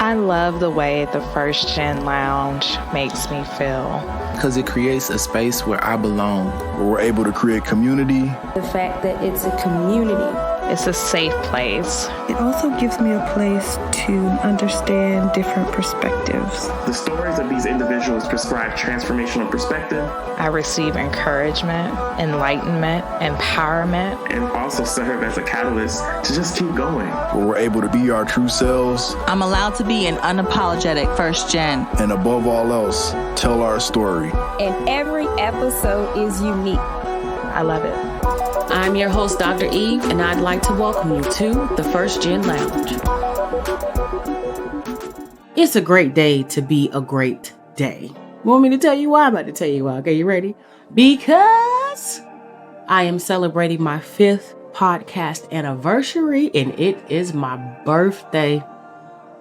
I love the way the First Gen Lounge makes me feel. Because it creates a space where I belong. Where we're able to create community. The fact that it's a community. It's a safe place. It also gives me a place to understand different perspectives. The stories of these individuals prescribe transformational perspective. I receive encouragement, enlightenment, empowerment. And also serve as a catalyst to just keep going. Where we're able to be our true selves. I'm allowed to be an unapologetic first gen. And above all else, tell our story. And every episode is unique. I love it. I'm your host, Dr. Eve, and I'd like to welcome you to the First Gen Lounge. It's a great day to be a great day. Want me to tell you why? I'm about to tell you why. Okay, you ready? Because I am celebrating my 5th podcast anniversary, and it is my birthday.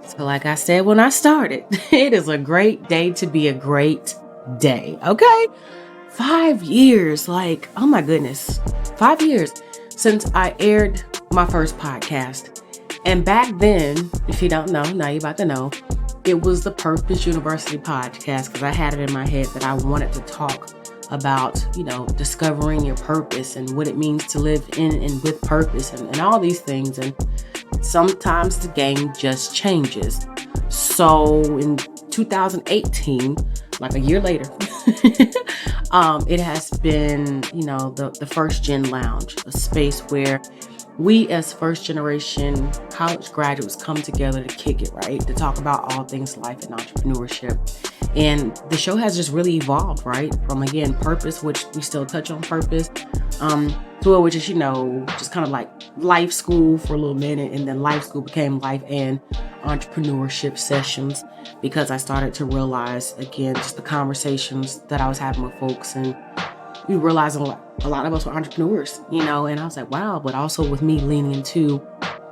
So like I said when I started, it is a great day to be a great day, okay? 5 years, like, oh my goodness. 5 years since I aired my first podcast. And back then, if you don't know, now you're about to know, it was the Purpose University podcast, because I had it in my head that I wanted to talk about, discovering your purpose and what it means to live in and with purpose and all these things. And sometimes the game just changes. So in 2018, like a year later, it has been, the First Gen Lounge, a space where we as first generation college graduates come together to kick it, right? To talk about all things life and entrepreneurship. And the show has just really evolved, right? From, again, purpose, which we still touch on purpose, to which is, just kind of like life school for a little minute. And then life school became life and entrepreneurship sessions, because I started to realize, again, just the conversations that I was having with folks, and we realized a lot of us were entrepreneurs, and I was like, wow. But also with me leaning into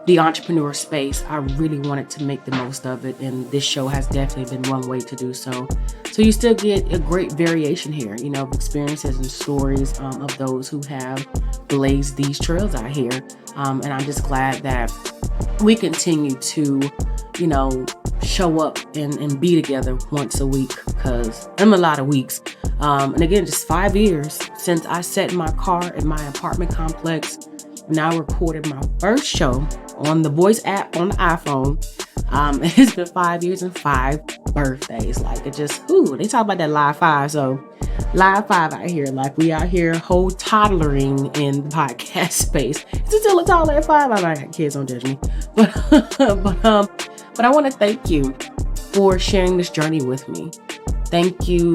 the entrepreneur space, I really wanted to make the most of it. And this show has definitely been one way to do so. So you still get a great variation here, of experiences and stories of those who have blazed these trails out here. And I'm just glad that we continue to, show up and be together once a week, because I'm a lot of weeks. And again, just 5 years since I sat in my car in my apartment complex and I recorded my first show on the voice app on the iPhone. It's been 5 years and 5 birthdays. Like, it just, they talk about that live 5. So live 5 out here, like we out here whole toddlering in the podcast space. Is it still a toddler at 5? I got kids, don't judge me. But I want to thank you for sharing this journey with me. Thank you,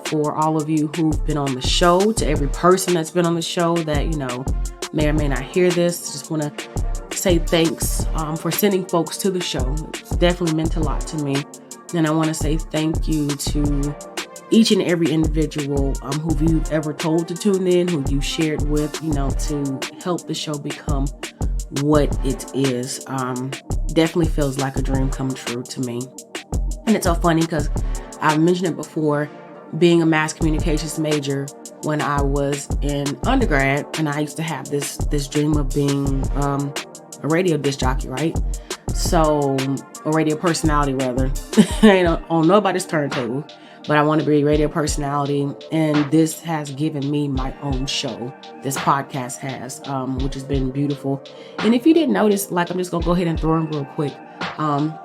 for all of you who've been on the show, to every person that's been on the show that, may or may not hear this. Just want to say thanks for sending folks to the show. It's definitely meant a lot to me. And I want to say thank you to each and every individual who you've ever told to tune in, who you shared with, to help the show become what it is. Definitely feels like a dream come true to me. And it's so funny because I've mentioned it before, being a mass communications major when I was in undergrad, and I used to have this dream of being a radio disc jockey, right? So, a radio personality rather. on nobody's turntable, but I want to be a radio personality, and this has given me my own show. This podcast has, which has been beautiful. And if you didn't notice, like, I'm just gonna go ahead and throw in real quick.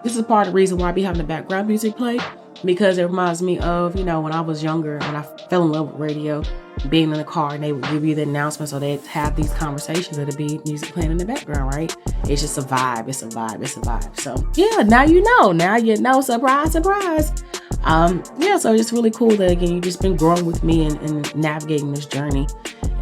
This is part of the reason why I be having the background music play, because it reminds me of, when I was younger, when I fell in love with radio, being in the car, and they would give you the announcements, or they'd have these conversations, that'd be music playing in the background, right? It's just a vibe. It's a vibe. So yeah, now you know, surprise. So it's really cool that, again, you've just been growing with me and navigating this journey.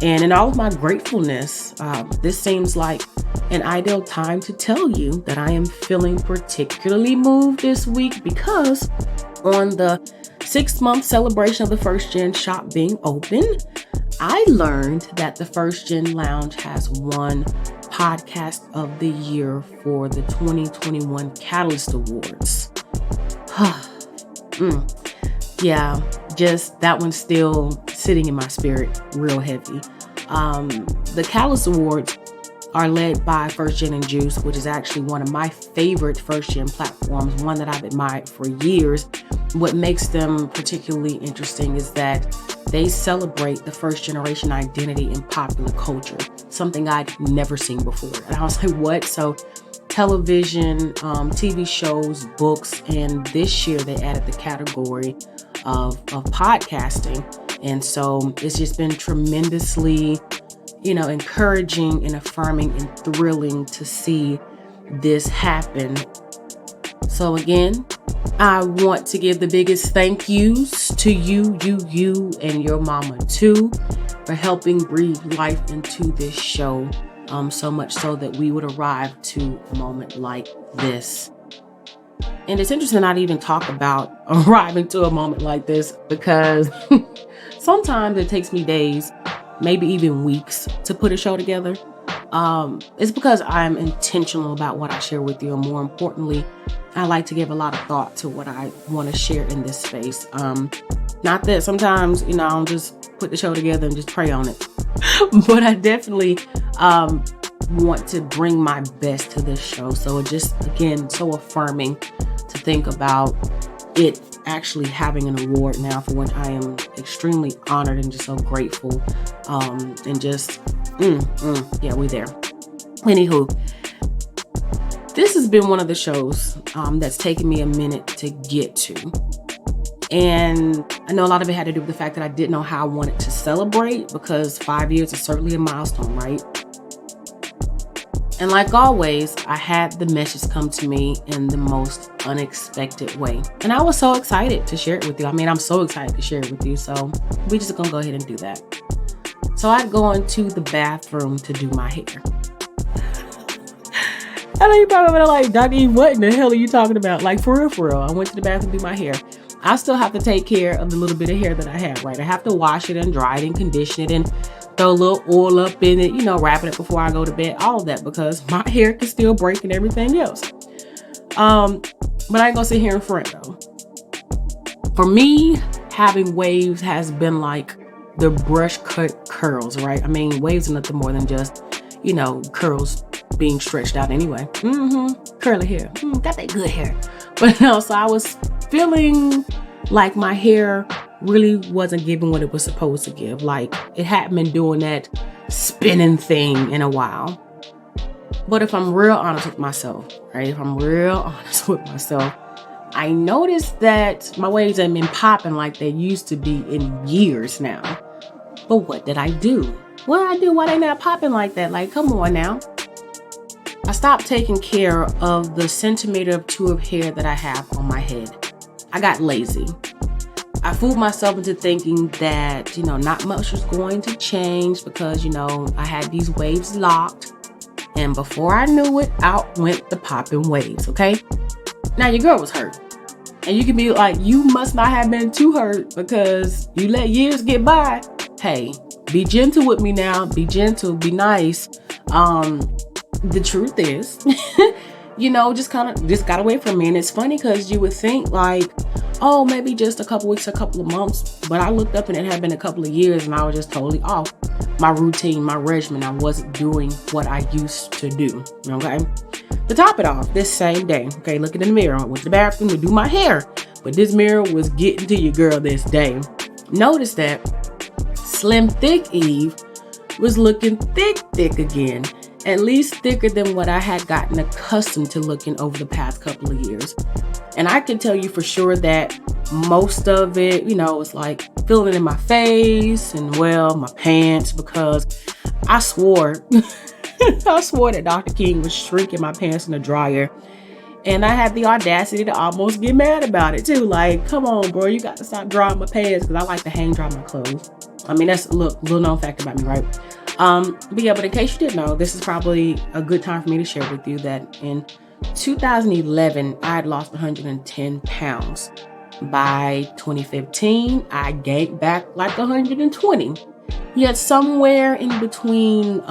And in all of my gratefulness, this seems like an ideal time to tell you that I am feeling particularly moved this week, because on the 6-month celebration of the First Gen shop being open, I learned that the First Gen Lounge has won Podcast of the Year for the 2021 Catalyst Awards. Yeah, just that one's still sitting in my spirit real heavy. The Catalyst Awards are led by First Gen and Juice, which is actually one of my favorite First Gen platforms, one that I've admired for years. What makes them particularly interesting is that they celebrate the first generation identity in popular culture, something I'd never seen before. And I was like, what? So television, TV shows, books, and this year they added the category of podcasting. And so it's just been tremendously, encouraging and affirming and thrilling to see this happen. So again, I want to give the biggest thank yous to you, and your mama too, for helping breathe life into this show. So much so that we would arrive to a moment like this. And it's interesting not even talk about arriving to a moment like this, because sometimes it takes me days, maybe even weeks, to put a show together. It's because I'm intentional about what I share with you. And more importantly, I like to give a lot of thought to what I want to share in this space. Not that sometimes, I'll just put the show together and just pray on it. But I definitely want to bring my best to this show. So it just, again, so affirming to think about it actually having an award now, for which I am extremely honored and just so grateful. And just, yeah, we're there. Anywho, this has been one of the shows that's taken me a minute to get to. And I know a lot of it had to do with the fact that I didn't know how I wanted to celebrate, because 5 years is certainly a milestone, right? And like always, I had the message come to me in the most unexpected way. And I was so excited to share it with you. I mean, I'm so excited to share it with you. So we just gonna go ahead and do that. So I'd go into the bathroom to do my hair. I know you're probably gonna like, Dr. Eve, what in the hell are you talking about? Like, for real. I went to the bathroom to do my hair. I still have to take care of the little bit of hair that I have, right? I have to wash it and dry it and condition it and throw a little oil up in it, wrapping it before I go to bed, all of that, because my hair can still break and everything else. But I ain't gonna sit here in front though. For me, having waves has been like the brush cut curls, right? I mean, waves are nothing more than just, curls being stretched out anyway. Curly hair. Got that good hair. But no, so I was feeling like my hair really wasn't giving what it was supposed to give. Like, it hadn't been doing that spinning thing in a while. But if I'm real honest with myself, right? I noticed that my waves haven't been popping like they used to be in years now. But what did I do? What did I do? Why they not popping like that? Like, come on now. I stopped taking care of the centimeter or two of hair that I have on my head. I got lazy. I fooled myself into thinking that, not much was going to change because, I had these waves locked. And before I knew it, out went the popping waves, okay? Now, your girl was hurt. And you can be like, you must not have been too hurt because you let years get by. Hey, be gentle with me now. Be gentle. Be nice. The truth is, just got away from me. And it's funny because you would think like, oh, maybe just a couple weeks, a couple of months. But I looked up and it had been a couple of years and I was just totally off my routine, my regimen. I wasn't doing what I used to do. Okay. To top it off, this same day, okay, looking in the mirror, I went to the bathroom to do my hair. But this mirror was getting to your girl this day. Notice that Slim Thick Eve was looking thick again. At least thicker than what I had gotten accustomed to looking over the past couple of years. And I can tell you for sure that most of it, was like feeling it in my face and my pants, because I swore, that Dr. King was shrinking my pants in the dryer. And I had the audacity to almost get mad about it too. Like, come on, bro, you got to stop drying my pants, because I like to hang dry my clothes. I mean, that's a little known fact about me, right? But in case you didn't know, this is probably a good time for me to share with you that in 2011, I had lost 110 pounds. By 2015, I gained back like 120. Yet somewhere in between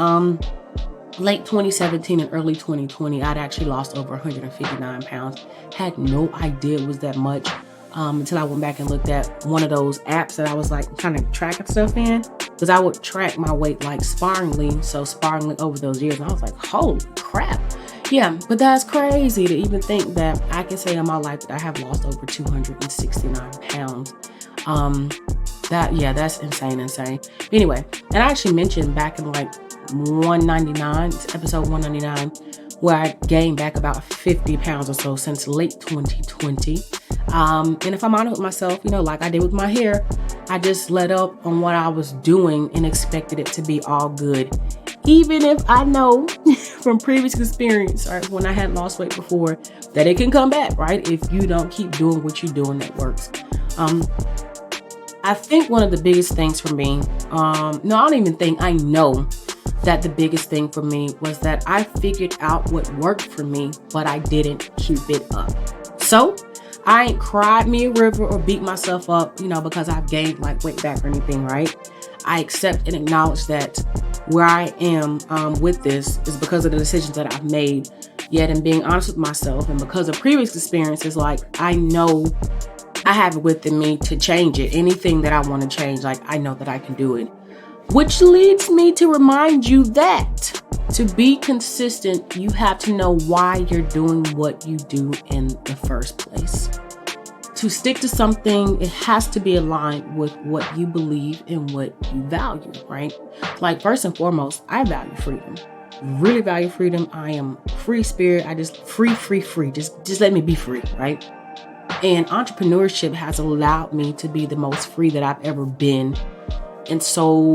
late 2017 and early 2020, I'd actually lost over 159 pounds. Had no idea it was that much until I went back and looked at one of those apps that I was like trying to track stuff in. because I would track my weight like sparingly over those years. And I was like, holy crap. Yeah, but that's crazy to even think that I can say in my life that I have lost over 269 pounds. That's insane. Anyway, and I actually mentioned back in like 199, episode 199, where I gained back about 50 pounds or so since late 2020. And if I'm honest with myself, like I did with my hair, I just let up on what I was doing and expected it to be all good. Even if I know from previous experience, right, when I had lost weight before, that it can come back, right? If you don't keep doing what you're doing that works. I think one of the biggest things for me, I know that the biggest thing for me was that I figured out what worked for me, but I didn't keep it up. So I ain't cried me a river or beat myself up, because I've gained like weight back or anything, right? I accept and acknowledge that where I am with this is because of the decisions that I've made. Yet in being honest with myself and because of previous experiences, like I know I have it within me to change it. Anything that I want to change, like I know that I can do it. Which leads me to remind you that to be consistent, you have to know why you're doing what you do in the first place. To stick to something, it has to be aligned with what you believe and what you value, right? Like first and foremost, I value freedom. Really value freedom. I am free spirit. I just free. Just let me be free, right? And entrepreneurship has allowed me to be the most free that I've ever been. And so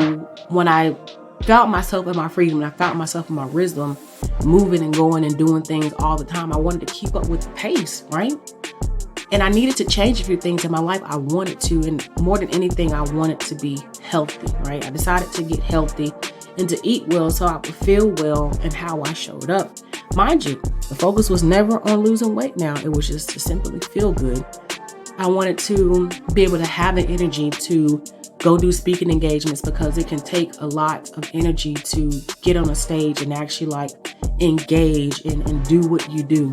when I felt myself in my freedom and I felt myself in my wisdom, moving and going and doing things all the time, I wanted to keep up with the pace, right? And I needed to change a few things in my life. I wanted to, and more than anything, I wanted to be healthy, right? I decided to get healthy and to eat well so I would feel well in how I showed up. Mind you, the focus was never on losing weight now. It was just to simply feel good. I wanted to be able to have the energy to go do speaking engagements because it can take a lot of energy to get on a stage and actually like engage and do what you do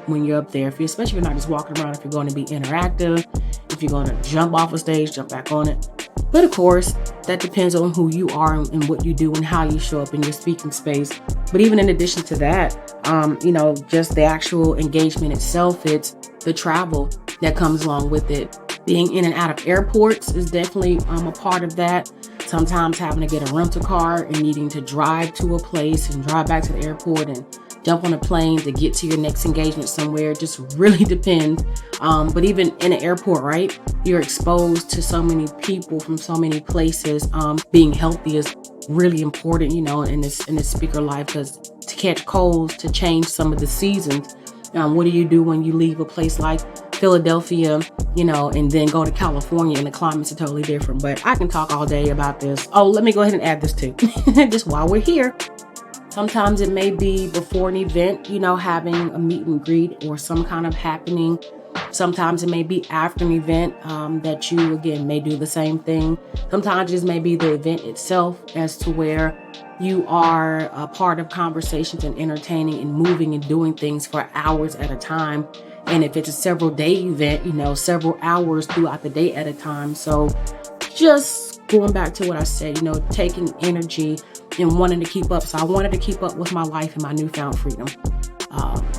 when you're up there. Especially if you're not just walking around, if you're going to be interactive, if you're going to jump off a stage, jump back on it. But of course, that depends on who you are and what you do and how you show up in your speaking space. But even in addition to that, just the actual engagement itself, it's the travel that comes along with it. Being in and out of airports is definitely a part of that. Sometimes having to get a rental car and needing to drive to a place and drive back to the airport and jump on a plane to get to your next engagement somewhere. It just really depends. But even in an airport, right? You're exposed to so many people from so many places. Being healthy is really important, in this speaker life, because to catch colds, to change some of the seasons. What do you do when you leave a place like Philadelphia, and then go to California and the climates are totally different? But I can talk all day about this. Oh, let me go ahead and add this too, just while we're here. Sometimes it may be before an event, having a meet and greet or some kind of happening. Sometimes it may be after an event that you, again, may do the same thing. Sometimes it may be the event itself as to where you are a part of conversations and entertaining and moving and doing things for hours at a time. And if it's a several day event, several hours throughout the day at a time. So just going back to what I said, taking energy and wanting to keep up. So I wanted to keep up with my life and my newfound freedom.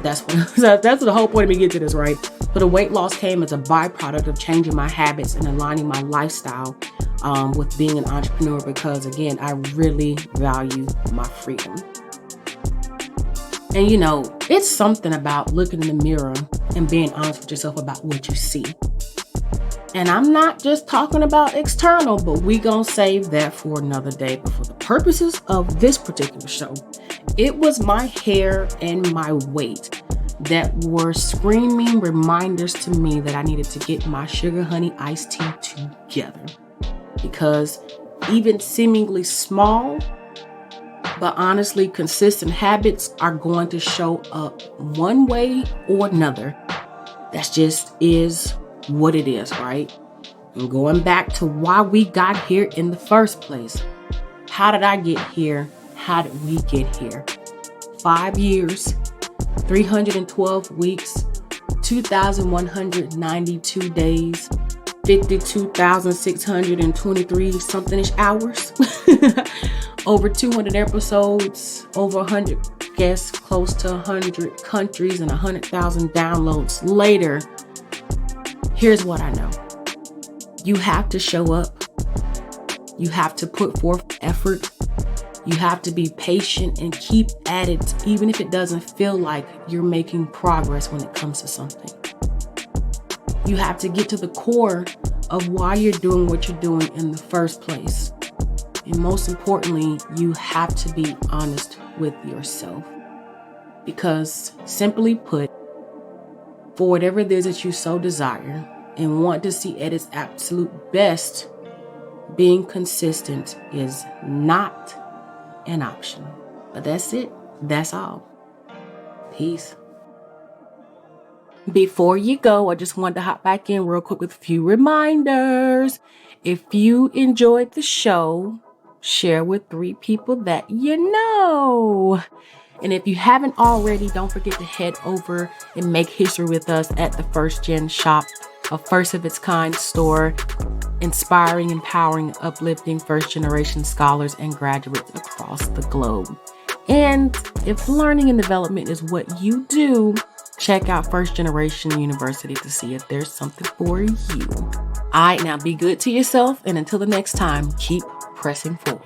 That's the whole point of me getting to this, right? But the weight loss came as a byproduct of changing my habits and aligning my lifestyle with being an entrepreneur, because again, I really value my freedom. And it's something about looking in the mirror and being honest with yourself about what you see. And I'm not just talking about external, but we gonna save that for another day. But for the purposes of this particular show, it was my hair and my weight that were screaming reminders to me that I needed to get my sugar honey iced tea together. Because even seemingly small, but honestly consistent habits are going to show up one way or another. That's just is what it is, right? And going back to why we got here in the first place. How did I get here? How did we get here? 5 years, 312 weeks, 2,192 days, 52,623 something-ish hours. Over 200 episodes, over 100 guests, close to 100 countries, and 100,000 downloads later. Here's what I know. You have to show up. You have to put forth effort. You have to be patient and keep at it, even if it doesn't feel like you're making progress when it comes to something. You have to get to the core of why you're doing what you're doing in the first place. And most importantly, you have to be honest with yourself. Because simply put, for whatever it is that you so desire and want to see at its absolute best, being consistent is not an option. But that's it. That's all. Peace. Before you go, I just wanted to hop back in real quick with a few reminders. If you enjoyed the show, share with 3 people that you know. And if you haven't already, don't forget to head over and make history with us at the First Gen Shop, a first of its kind store, inspiring, empowering, uplifting first generation scholars and graduates across the globe. And if learning and development is what you do, check out First Generation University to see if there's something for you. All right, now be good to yourself, and until the next time, keep pressing forward.